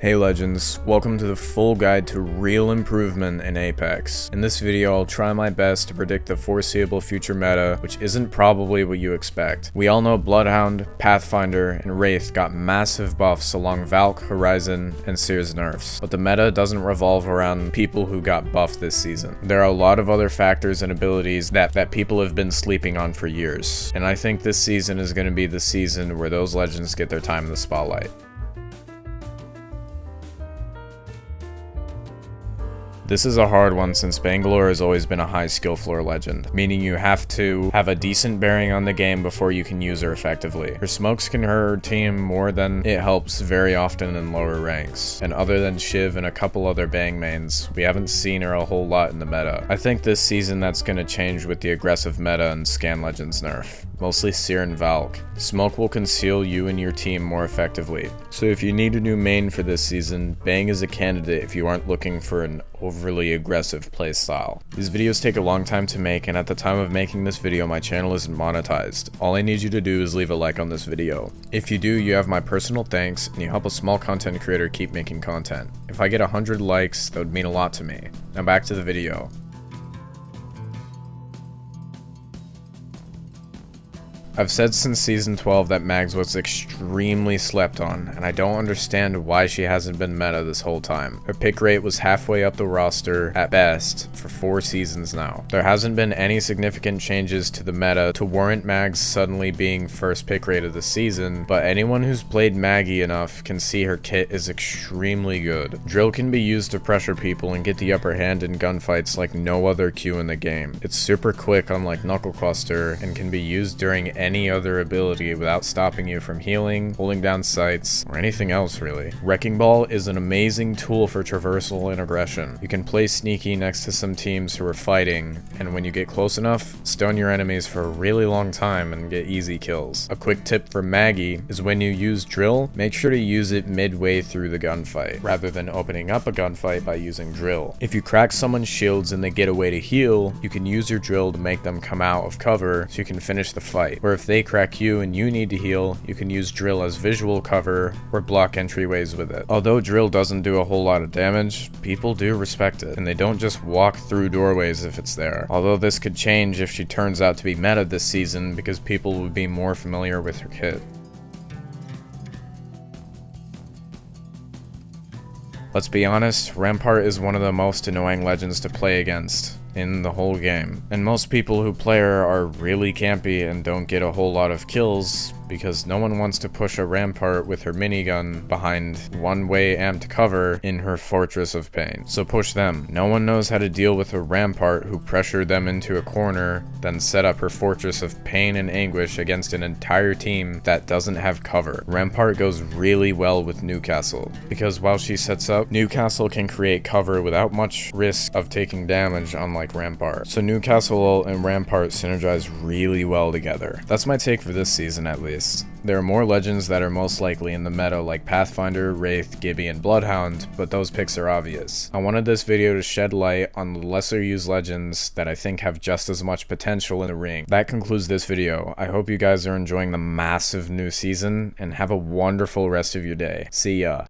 Hey Legends, welcome to the full guide to real improvement in Apex. In this video, I'll try my best to predict the foreseeable future meta, which isn't probably what you expect. We all know Bloodhound, Pathfinder, and Wraith got massive buffs along Valk, Horizon, and Seers nerfs, but the meta doesn't revolve around people who got buffed this season. There are a lot of other factors and abilities that people have been sleeping on for years, and I think this season is going to be the season where those legends get their time in the spotlight. This is a hard one since Bangalore has always been a high skill floor legend, meaning you have to have a decent bearing on the game before you can use her effectively. Her smokes can hurt her team more than it helps very often in lower ranks, and other than Shiv and a couple other Bang mains, we haven't seen her a whole lot in the meta. I think this season that's going to change with the aggressive meta and Scan Legends nerf, mostly Seer and Valk. Smoke will conceal you and your team more effectively, so if you need a new main for this season, Bang is a candidate if you aren't looking for an overly aggressive playstyle. These videos take a long time to make, and at the time of making this video my channel isn't monetized. All I need you to do is leave a like on this video. If you do, you have my personal thanks and you help a small content creator keep making content. If I get 100 likes, that would mean a lot to me. Now back to the video. I've said since season 12 that Mags was extremely slept on, and I don't understand why she hasn't been meta this whole time. Her pick rate was halfway up the roster at best for 4 seasons now. There hasn't been any significant changes to the meta to warrant Mags suddenly being first pick rate of the season, but anyone who's played Maggie enough can see her kit is extremely good. Drill can be used to pressure people and get the upper hand in gunfights like no other Q in the game. It's super quick unlike Knuckle Cluster and can be used during any other ability without stopping you from healing, holding down sights, or anything else really. Wrecking Ball is an amazing tool for traversal and aggression. You can play sneaky next to some teams who are fighting, and when you get close enough, stun your enemies for a really long time and get easy kills. A quick tip for Maggie is when you use Drill, make sure to use it midway through the gunfight, rather than opening up a gunfight by using Drill. If you crack someone's shields and they get away to heal, you can use your Drill to make them come out of cover so you can finish the fight. Or if they crack you and you need to heal, you can use Drill as visual cover or block entryways with it. Although Drill doesn't do a whole lot of damage, people do respect it, and they don't just walk through doorways if it's there. Although this could change if she turns out to be meta this season because people would be more familiar with her kit. Let's be honest, Rampart is one of the most annoying legends to play against in the whole game, and most people who play her are really campy and don't get a whole lot of kills because no one wants to push a Rampart with her minigun behind one-way amped cover in her Fortress of Pain. So push them. No one knows how to deal with a Rampart who pressured them into a corner, then set up her Fortress of Pain and Anguish against an entire team that doesn't have cover. Rampart goes really well with Newcastle, because while she sets up, Newcastle can create cover without much risk of taking damage unlike Rampart. So Newcastle ult and Rampart synergize really well together. That's my take for this season at least. There are more legends that are most likely in the meta like Pathfinder, Wraith, Gibby, and Bloodhound, but those picks are obvious. I wanted this video to shed light on the lesser used legends that I think have just as much potential in the ring. That concludes this video. I hope you guys are enjoying the massive new season, and have a wonderful rest of your day. See ya.